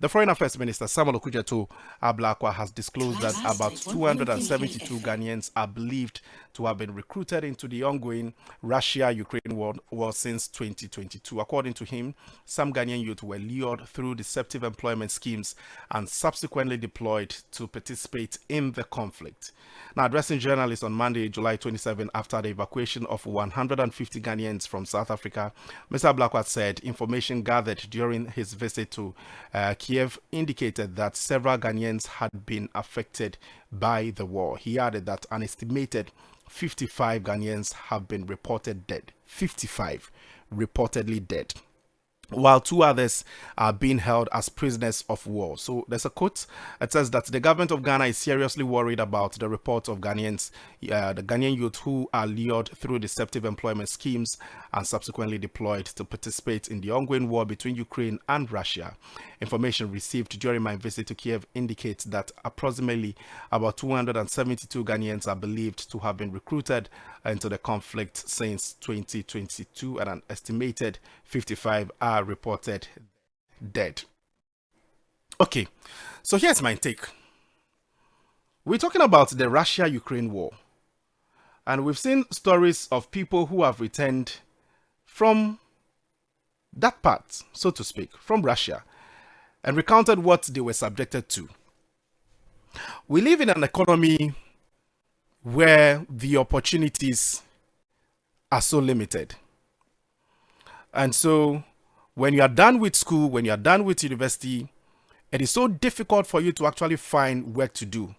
The Foreign Affairs Minister, Samuel Okudzeto Ablakwa, has disclosed that about 272 Ghanaians are believed to have been recruited into the ongoing Russia-Ukraine war since 2022. According to him, some Ghanaian youth were lured through deceptive employment schemes and subsequently deployed to participate in the conflict. Now, addressing journalists on Monday, July 27, after the evacuation of 150 Ghanaians from South Africa, Mr. Ablakwa said information gathered during his visit to Kiev indicated that several Ghanaians had been affected by the war. He added that an estimated 55 Ghanaians have been reported dead. 55 reportedly dead, while 2 others are being held as prisoners of war. So there's a quote. It says that the government of Ghana is seriously worried about the reports of Ghanaians, the Ghanaian youth who are lured through deceptive employment schemes and subsequently deployed to participate in the ongoing war between Ukraine and Russia. Information received during my visit to Kiev indicates that approximately about 272 Ghanaians are believed to have been recruited into the conflict since 2022, and an estimated 55 are reported dead. Okay, so here's my take. We're talking about the Russia-Ukraine war, and we've seen stories of people who have returned from that part, so to speak, from Russia, and recounted what they were subjected to. We live in an economy where the opportunities are so limited. And so when you are done with school, when you are done with university, it is so difficult for you to actually find work to do.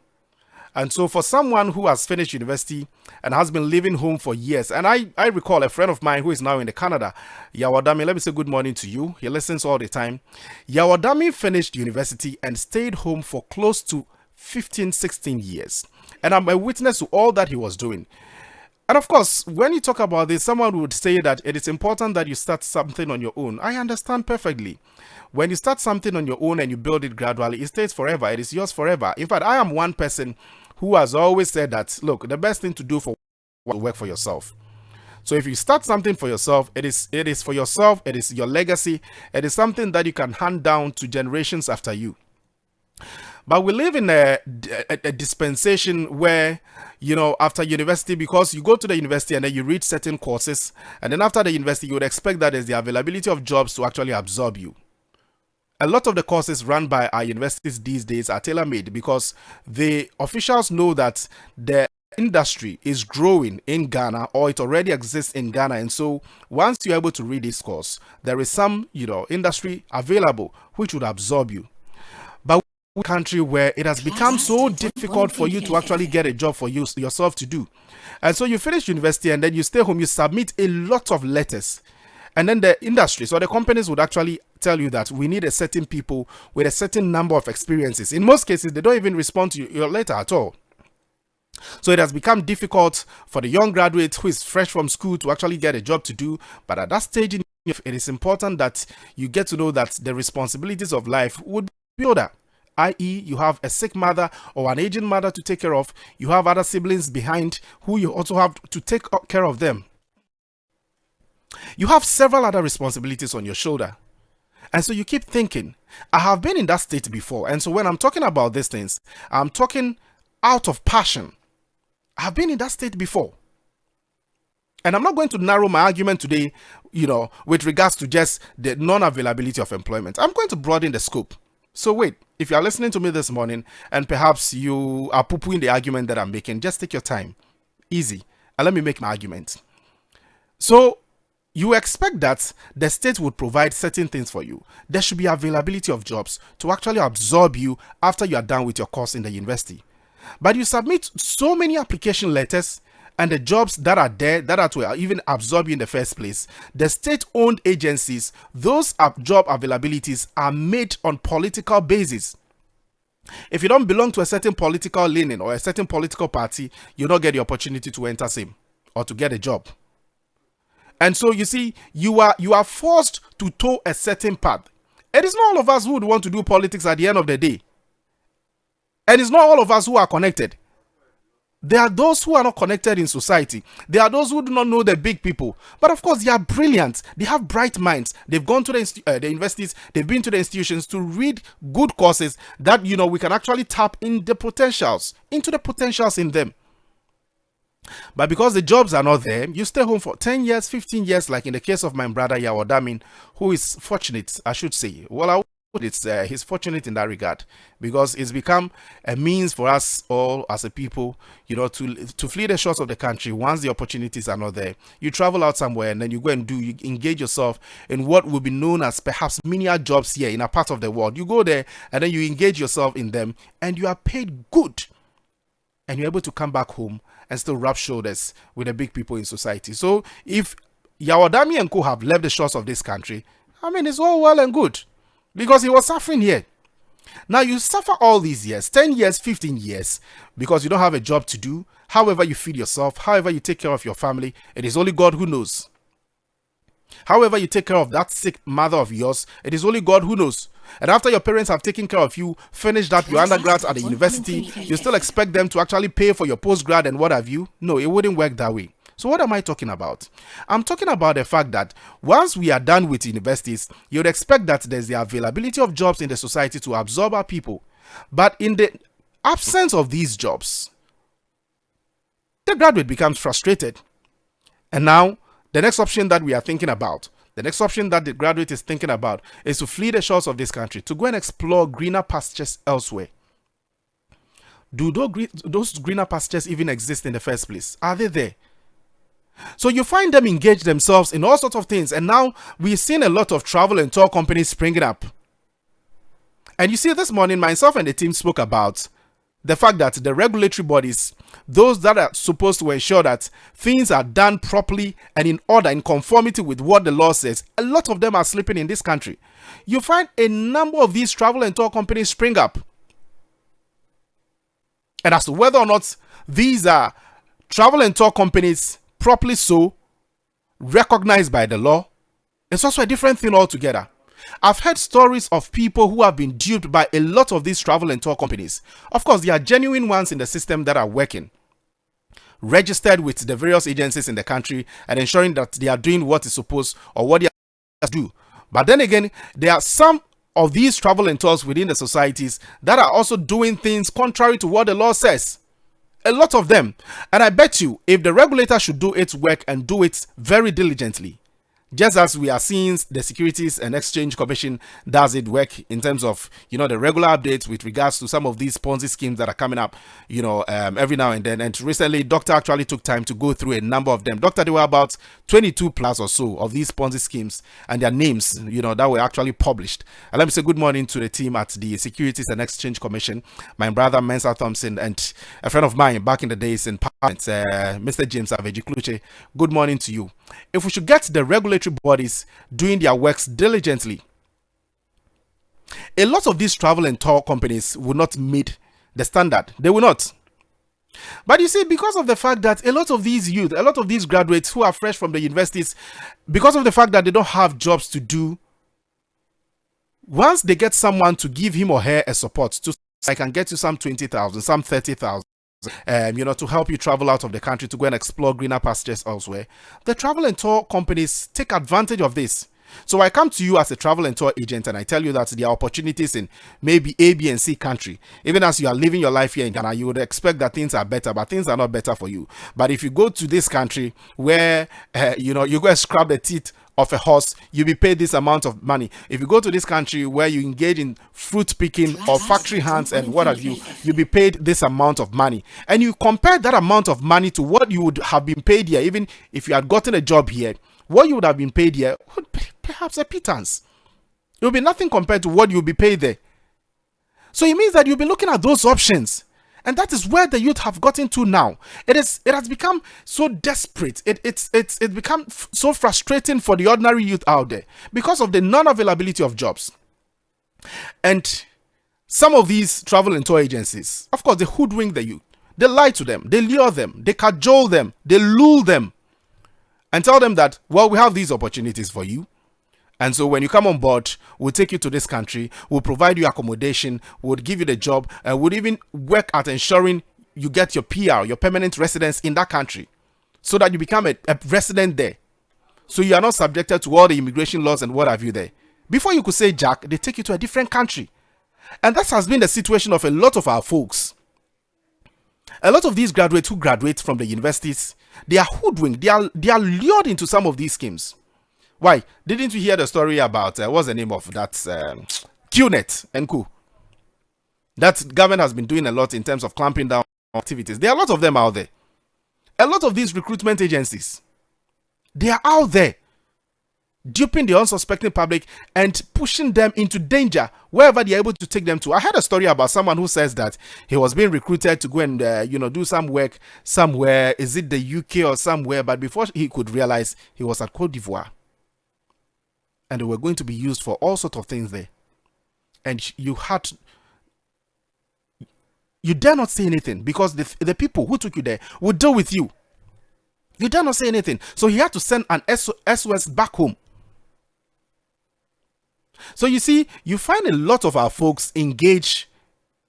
And so for someone who has finished university and has been living home for years, and I recall a friend of mine who is now in Canada, Yawadami, let me say good morning to you. He listens all the time. Yawadami finished university and stayed home for close to 15, 16 years. And I'm a witness to all that he was doing. And of course, when you talk about this, someone would say that it is important that you start something on your own. I understand perfectly. When you start something on your own and you build it gradually, it stays forever. It is yours forever. In fact, I am one person who has always said that, look, the best thing to do for work for yourself. So if you start something for yourself, it is for yourself, it is your legacy, it is something that you can hand down to generations after you. But we live in a dispensation where, you know, after university, because you go to the university and then you read certain courses, and then after the university, you would expect that there's the availability of jobs to actually absorb you. A lot of the courses run by our universities these days are tailor-made because the officials know that the industry is growing in Ghana, or it already exists in Ghana. And so once you're able to read this course, there is some, industry available which would absorb you. But a country where it has become so difficult for you to actually get a job for yourself to do. And so you finish university and then you stay home, you submit a lot of letters. And then the industry, so the companies would actually tell you that we need a certain people with a certain number of experiences. In most cases, they don't even respond to your letter at all. So it has become difficult for the young graduate who is fresh from school to actually get a job to do. But at that stage, it is important that you get to know that the responsibilities of life would be older. I.e., you have a sick mother or an aging mother to take care of. You have other siblings behind who you also have to take care of them. You have several other responsibilities on your shoulder. And so you keep thinking, I have been in that state before. And so when I'm talking about these things, I'm talking out of passion. I have been in that state before. And I'm not going to narrow my argument today, with regards to just the non-availability of employment. I'm going to broaden the scope. So wait, if you are listening to me this morning and perhaps you are poo-pooing the argument that I'm making, just take your time. Easy. And let me make my argument. So, you expect that the state would provide certain things for you. There should be availability of jobs to actually absorb you after you are done with your course in the university. But you submit so many application letters, and the jobs that are there, that are to even absorb you in the first place, the state-owned agencies, those job availabilities are made on political basis. If you don't belong to a certain political leaning or a certain political party, you don't get the opportunity to enter SIM or to get a job. And so you see, you are forced to toe a certain path. It is not all of us who would want to do politics at the end of the day. And it's not all of us who are connected. There are those who are not connected in society. There are those who do not know the big people. But of course, they are brilliant. They have bright minds. They've gone to the universities. They've been to the institutions to read good courses that, we can actually tap into the potentials in them. But because the jobs are not there, you stay home for 10 years, 15 years, like in the case of my brother Yawodamin, who is fortunate, I should say. Well, he's fortunate in that regard, because it's become a means for us all as a people, to flee the shores of the country once the opportunities are not there. You travel out somewhere and then you engage yourself in what will be known as perhaps menial jobs here in a part of the world. You go there and then you engage yourself in them and you are paid good. And you're able to come back home and still rub shoulders with the big people in society. So if Yawadami and co have left the shores of this country, it's all well and good, because he was suffering here. Now you suffer all these years, 10 years, 15 years, because you don't have a job to do. However you feed yourself, however you take care of your family, it is only God who knows. However you take care of that sick mother of yours, it is only God who knows. And after your parents have taken care of you, finished up your undergrads at the university, you still expect them to actually pay for your postgrad and what have you? No, it wouldn't work that way. So what am I talking about? I'm talking about the fact that once we are done with universities, you'd expect that there's the availability of jobs in the society to absorb our people. But in the absence of these jobs, the graduate becomes frustrated. And now, the next option that we are thinking about, the next option that the graduate is thinking about, is to flee the shores of this country, to go and explore greener pastures elsewhere. Do those greener pastures even exist in the first place? Are they there? So you find them engage themselves in all sorts of things. And now we've seen a lot of travel and tour companies springing up. And you see, this morning, myself and the team spoke about the fact that the regulatory bodies, those that are supposed to ensure that things are done properly and in order, in conformity with what the law says, a lot of them are sleeping in this country. You find a number of these travel and tour companies spring up. And as to whether or not these are travel and tour companies properly so recognized by the law, it's also a different thing altogether. I've heard stories of people who have been duped by a lot of these travel and tour companies. Of course, there are genuine ones in the system that are working, registered with the various agencies in the country and ensuring that they are doing what is supposed or what they are to do. But then again, there are some of these travel and tours within the societies that are also doing things contrary to what the law says. A lot of them. And I bet you, if the regulator should do its work and do it very diligently, just as we are seeing the Securities and Exchange Commission does it work in terms of, the regular updates with regards to some of these Ponzi schemes that are coming up, every now and then. And recently, Doctor actually took time to go through a number of them. Doctor, there were about 22 plus or so of these Ponzi schemes and their names, that were actually published. And let me say good morning to the team at the Securities and Exchange Commission, my brother Mensa Thompson, and a friend of mine back in the days in Parliament, Mr. James Aveji Kluche. Good morning to you. If we should get the regulatory bodies doing their works diligently, a lot of these travel and tour companies will not meet the standard. They will not. But you see, because of the fact that a lot of these youth, a lot of these graduates who are fresh from the universities, because of the fact that they don't have jobs to do, once they get someone to give him or her a support, to I can get you some 20,000, some 30,000, to help you travel out of the country to go and explore greener pastures elsewhere, the travel and tour companies take advantage of this. So I come to you as a travel and tour agent and I tell you that there are opportunities in maybe A, B, and C country. Even as you are living your life here in Ghana, you would expect that things are better, but things are not better for you. But if you go to this country where, you go and scrub the teeth of a horse, you'll be paid this amount of money. If you go to this country where you engage in fruit picking or factory hands and what have you, you'll be paid this amount of money. And you compare that amount of money to what you would have been paid here, even if you had gotten a job here, what you would have been paid here would be perhaps a pittance. It will be nothing compared to what you'll be paid there. So it means that you'll be looking at those options. And that is where the youth have gotten to now. It has become so desperate. It's become so frustrating for the ordinary youth out there because of the non-availability of jobs. And some of these travel and tour agencies, of course, they hoodwink the youth. They lie to them. They lure them. They cajole them. They lull them and tell them that, well, we have these opportunities for you. And so when you come on board, we'll take you to this country, we'll provide you accommodation, we'll give you the job, and we'll even work at ensuring you get your PR, your permanent residence in that country, so that you become a resident there. So you are not subjected to all the immigration laws and what have you there. Before you could say Jack, they take you to a different country. And that has been the situation of a lot of our folks. A lot of these graduates who graduate from the universities, they are hoodwinked. They are lured into some of these schemes. Why? Didn't you hear the story about, what's the name of that? QNet and Co. That government has been doing a lot in terms of clamping down on activities. There are a lot of them out there. A lot of these recruitment agencies, they are out there duping the unsuspecting public and pushing them into danger wherever they are able to take them to. I heard a story about someone who says that he was being recruited to go and do some work somewhere. Is it the UK or somewhere? But before he could realize, he was at Cote d'Ivoire, and they were going to be used for all sorts of things there. And you dare not say anything, because the people who took you there would deal with you. You dare not say anything. So he had to send an SOS back home. So you see, you find a lot of our folks engaged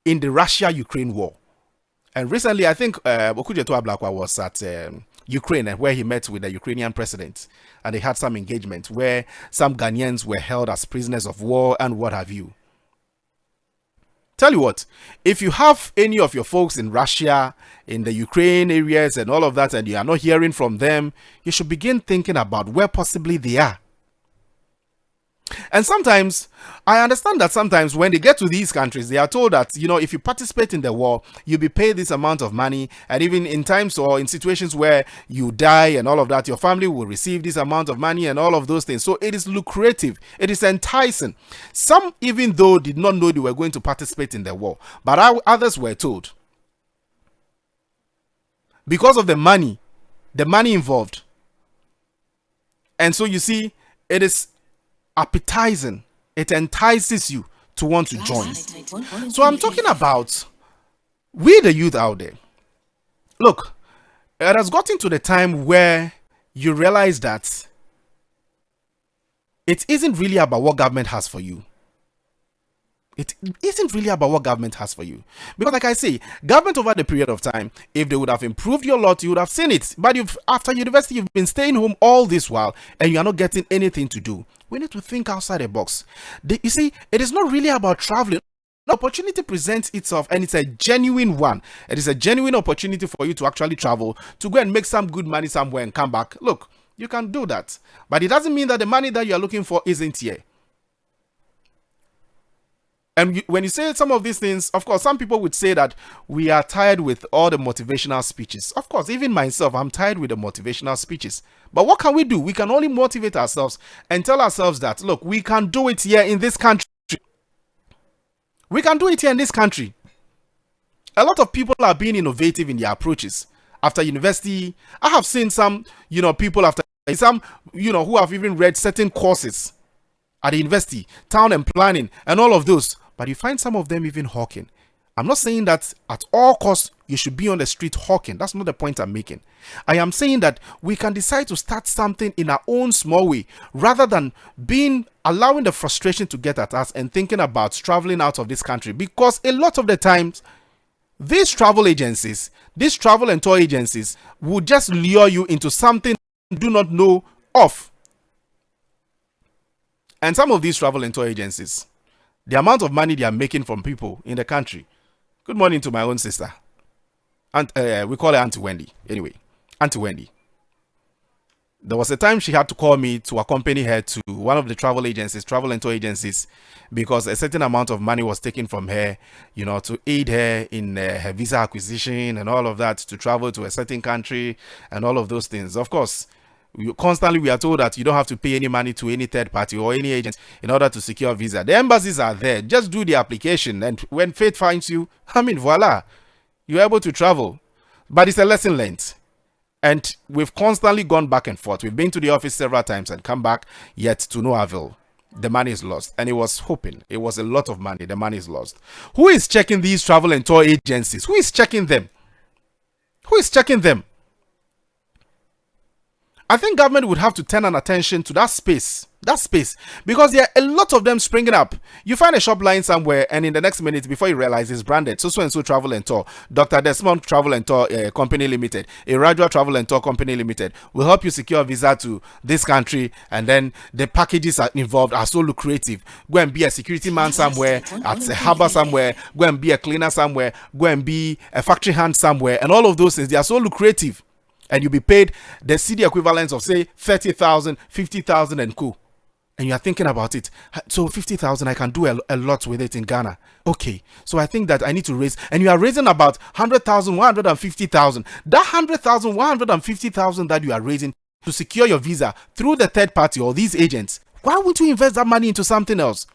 in the Russia-Ukraine war. And recently, I think Okujeto Ablakwa was at Ukraine, where he met with the Ukrainian president. And they had some engagement where some Ghanaians were held as prisoners of war and what have you. Tell you what, if you have any of your folks in Russia, in the Ukraine areas and all of that, and you are not hearing from them, you should begin thinking about where possibly they are. And sometimes, I understand that sometimes when they get to these countries, they are told that, if you participate in the war, you'll be paid this amount of money. And even in times or in situations where you die and all of that, your family will receive this amount of money and all of those things. So it is lucrative. It is enticing. Some, even though, did not know they were going to participate in the war. But others were told. Because of the money involved. And so you see, it is appetizing. It entices you to want to join. So I'm talking about we, the youth out there. Look, it has gotten to the time where you realize that it isn't really about what government has for you. It isn't really about what government has for you. Because like I say, government over the period of time, if they would have improved your lot, you would have seen it. But after university, you've been staying home all this while and you are not getting anything to do. We need to think outside the box. You see, it is not really about traveling. The opportunity presents itself and it's a genuine one. It is a genuine opportunity for you to actually travel, to go and make some good money somewhere and come back. Look, you can do that. But it doesn't mean that the money that you are looking for isn't here. And when you say some of these things, of course, some people would say that we are tired with all the motivational speeches. Of course, even myself, I'm tired with the motivational speeches. But what can we do? We can only motivate ourselves and tell ourselves that, look, we can do it here in this country. We can do it here in this country. A lot of people are being innovative in their approaches. After university, I have seen some, people after some, who have even read certain courses at the university, town and planning, and all of those. But you find some of them even hawking. I'm not saying that at all costs you should be on the street hawking. That's not the point I'm making. I am saying that we can decide to start something in our own small way rather than allowing the frustration to get at us and thinking about traveling out of this country. Because a lot of the times, these travel agencies, these travel and tour agencies will just lure you into something you do not know of. And some of these travel and tour agencies, the amount of money they are making from people in the country. Good morning to my own sister. We call her Auntie Wendy. Anyway, Auntie Wendy. There was a time she had to call me to accompany her to one of the travel and tour agencies, because a certain amount of money was taken from her, to aid her in her visa acquisition and all of that, to travel to a certain country and all of those things. Of course, we are told that you don't have to pay any money to any third party or any agent in order to secure a visa. The embassies are there. Just do the application, and when fate finds you, voila, you're able to travel. But it's a lesson learned. And we've constantly gone back and forth. We've been to the office several times and come back, yet to no avail. The money is lost. And it was hoping. It was a lot of money. The money is lost. Who is checking these travel and tour agencies? Who is checking them? Who is checking them? I think government would have to turn an attention to that space That space, because there are a lot of them springing up. You find a shop line somewhere, and in the next minute, before you realize it's branded so and so Travel and Tour, Dr. Desmond Travel and Tour Company Limited, Irajua Travel and Tour Company Limited will help you secure a visa to this country, and then the packages are involved are so lucrative. Go and be a security man somewhere, at a harbor somewhere, go and be a cleaner somewhere, go and be a factory hand somewhere, and all of those things, they are so lucrative, and you'll be paid the city equivalents of say 30,000, 50,000 and co. And you are thinking about it. So 50,000, I can do a lot with it in Ghana. Okay, so I think that I need to raise, and you are raising about 100,000, 150,000. That 100,000, 150,000 that you are raising to secure your visa through the third party or these agents, why wouldn't you invest that money into something else?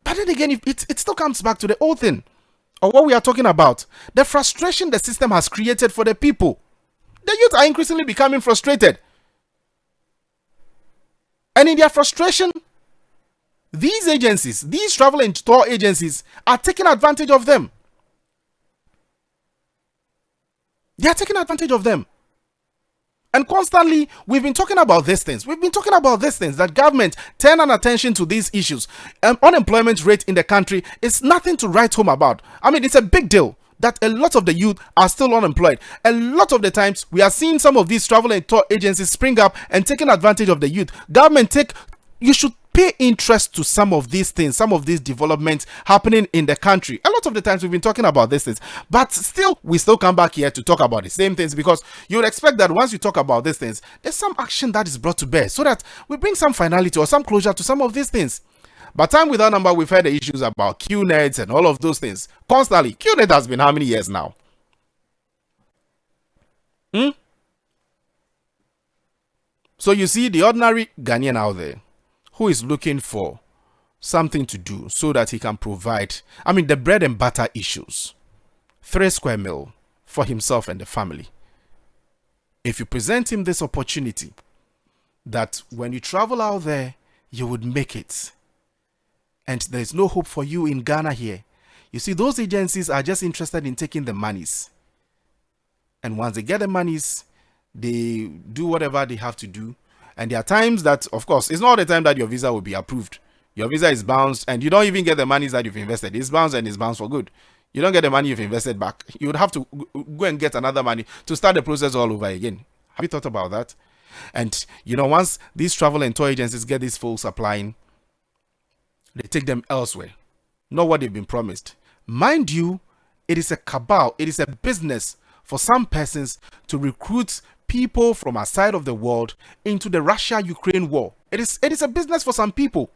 But then again, it still comes back to the old thing, or what we are talking about, the frustration the system has created for the people. The youth are increasingly becoming frustrated. And in their frustration, these agencies, these travel and tour agencies, are taking advantage of them. They are taking advantage of them. And constantly, we've been talking about these things. That government turn an attention to these issues. Unemployment rate in the country is nothing to write home about. I mean, it's a big deal that a lot of the youth are still unemployed. A lot of the times, we are seeing some of these travel and tour agencies spring up and taking advantage of the youth. You should pay interest to some of these things, some of these developments happening in the country. A lot of the times we've been talking about these things, but still, we still come back here to talk about the same things, because you would expect that once you talk about these things, there's some action that is brought to bear so that we bring some finality or some closure to some of these things. But time without number, we've heard the issues about QNets and all of those things. Constantly, QNet has been how many years now? So you see the ordinary Ghanaian out there who is looking for something to do so that he can provide, the bread and butter issues, 3 square meal for himself and the family. If you present him this opportunity, that when you travel out there, you would make it, and there is no hope for you in Ghana here. You see, those agencies are just interested in taking the monies. And once they get the monies, they do whatever they have to do. And there are times that, of course, it's not the time that your visa will be approved. Your visa is bounced and you don't even get the monies that you've invested. It's bounced and it's bounced for good. You don't get the money you've invested back. You would have to go and get another money to start the process all over again. Have you thought about that? And, once these travel and tour agencies get these folks applying, they take them elsewhere, not what they've been promised. Mind you, it is a cabal, it is a business for some persons to recruit people from outside of the world into the Russia-Ukraine war. It is a business for some people.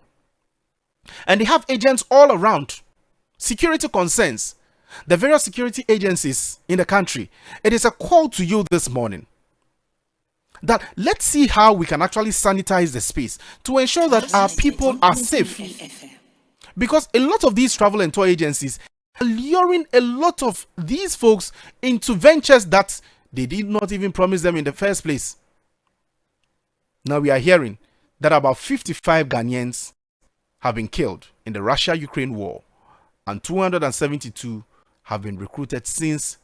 And they have agents all around. Security concerns, the various security agencies in the country. It is a call to you this morning that let's see how we can actually sanitize the space to ensure that our people are safe. Because a lot of these travel and tour agencies are luring a lot of these folks into ventures that they did not even promise them in the first place. Now we are hearing that about 55 Ghanaians have been killed in the Russia-Ukraine war, and 272 have been recruited since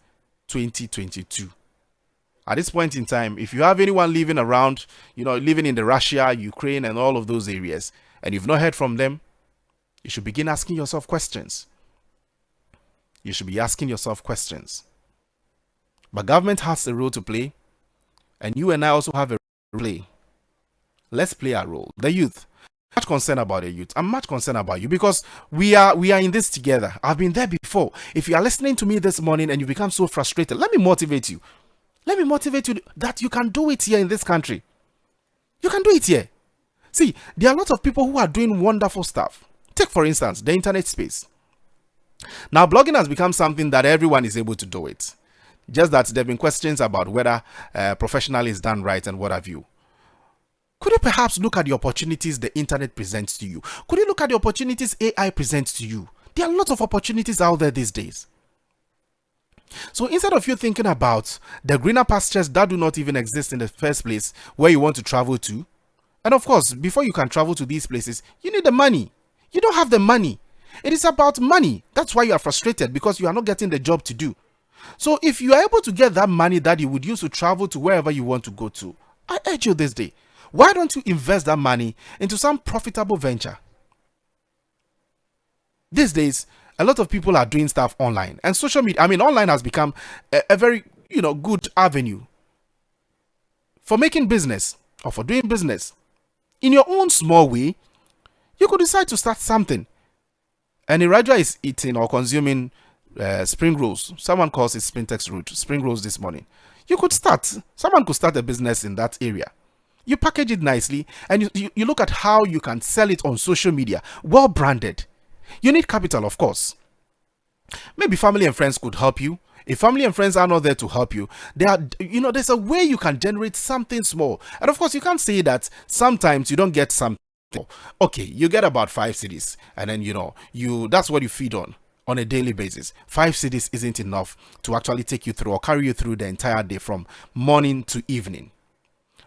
2022. At this point in time, if you have anyone living around, living in the Russia, Ukraine, and all of those areas, and you've not heard from them, you should begin asking yourself questions. You should be asking yourself questions. But government has a role to play, and you and I also have a role to play. Let's play our role. The youth. I'm much concerned about the youth. I'm much concerned about you, because we are in this together. I've been there before. If you are listening to me this morning and you become so frustrated, let me motivate you. Let me motivate you that you can do it here in this country. You can do it here. See, there are a lot of people who are doing wonderful stuff. Take, for instance, the internet space. Now, blogging has become something that everyone is able to do it. Just that there have been questions about whether professionally is done right and what have you. Could you perhaps look at the opportunities the internet presents to you? Could you look at the opportunities AI presents to you? There are a lot of opportunities out there these days. So instead of you thinking about the greener pastures that do not even exist in the first place where you want to travel to, and of course, before you can travel to these places, you need the money. You don't have the money. It is about money. That's why you are frustrated, because you are not getting the job to do. So if you are able to get that money that you would use to travel to wherever you want to go to, I urge you this day, Why don't you invest that money into some profitable venture? These days, a lot of people are doing stuff online, and social media, online has become a very, good avenue for making business or for doing business. In your own small way, you could decide to start something. And Iraja is eating or consuming spring rolls. Someone calls it Spintex root. Spring rolls this morning. Someone could start a business in that area. You package it nicely and you look at how you can sell it on social media, well branded. You need capital, of course. Maybe family and friends could help you. If family and friends are not there to help you, there's a way you can generate something small. And of course, you can't say that sometimes you don't get something. Okay, you get about 5 cities, and then that's what you feed on a daily basis. 5 cities isn't enough to actually take you through or carry you through the entire day from morning to evening.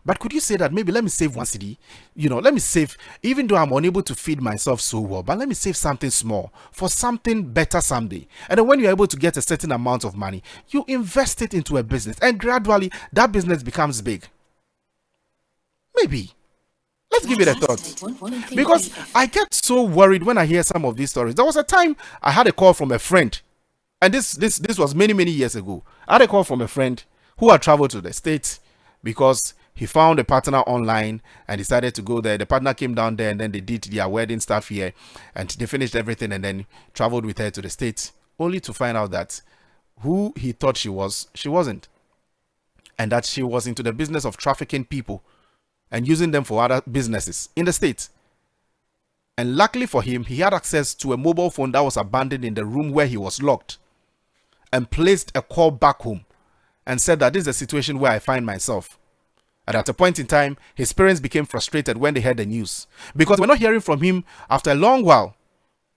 But could you say that maybe let me save 1 city? Let me save, even though I'm unable to feed myself so well, but let me save something small for something better someday. And then when you're able to get a certain amount of money, you invest it into a business, and gradually that business becomes big. Maybe. Let's give it a thought. Because I get so worried when I hear some of these stories. There was a time I had a call from a friend, and this was many, many years ago. I had a call from a friend who had traveled to the States because he found a partner online and decided to go there. The partner came down there and then they did their wedding stuff here and they finished everything and then traveled with her to the States, only to find out that who he thought she wasn't. And that she was into the business of trafficking people and using them for other businesses in the States. And luckily for him, he had access to a mobile phone that was abandoned in the room where he was locked, and placed a call back home and said that this is the situation where I find myself. And at a point in time, his parents became frustrated when they heard the news, because we're not hearing from him after a long while.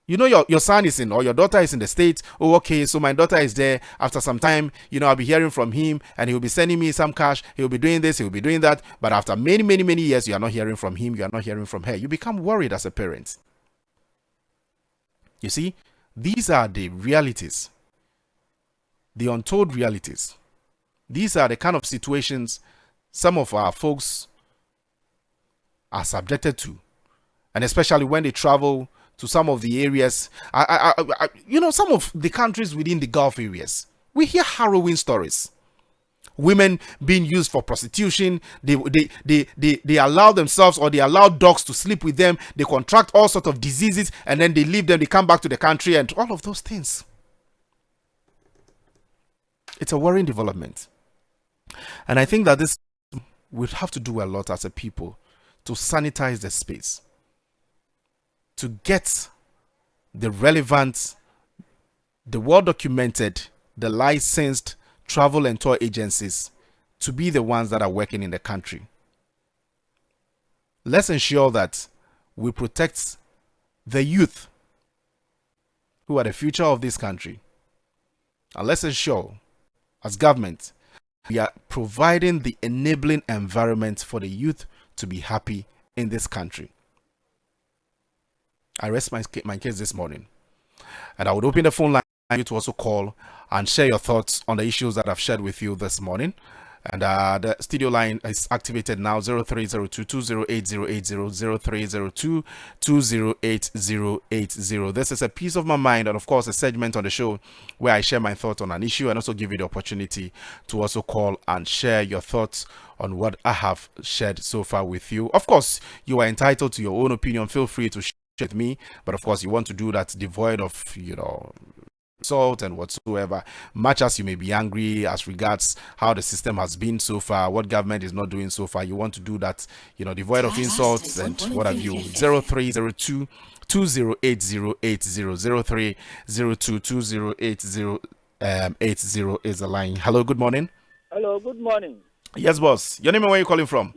Your son is in, or your daughter is in the States. Oh, okay, so my daughter is there. After some time, I'll be hearing from him and he'll be sending me some cash. He'll be doing this, he'll be doing that. But after many, many, many years, you are not hearing from him. You are not hearing from her. You become worried as a parent. You see, these are the realities, the untold realities. These are the kind of situations some of our folks are subjected to. And especially when they travel to some of the areas, some of the countries within the Gulf areas, we hear harrowing stories. Women being used for prostitution. They allow themselves, or they allow dogs to sleep with them. They contract all sorts of diseases and then they leave them. They come back to the country and all of those things. It's a worrying development. And I think that this we'll have to do a lot as a people to sanitize the space, to get the relevant, the well-documented, the licensed travel and tour agencies to be the ones that are working in the country. Let's ensure that we protect the youth who are the future of this country. And let's ensure, as government, we are providing the enabling environment for the youth to be happy in this country. I rest my case this morning, and I would open the phone line for you to also call and share your thoughts on the issues that I've shared with you this morning. And the studio line is activated now, 0302-208-080, 0302-208-080. This is a piece of my mind, and of course a segment on the show where I share my thoughts on an issue and also give you the opportunity to also call and share your thoughts on what I have shared so far with you. Of course, you are entitled to your own opinion. Feel free to share with me, but of course you want to do that devoid of salt and whatsoever, much as you may be angry as regards how the system has been so far, what government is not doing so far. You want to do that, devoid of insults and what have you. 0302 208-080, 0302-208-080 is the line. Hello, good morning. Hello, good morning. Yes, boss. Your name and where are you calling from?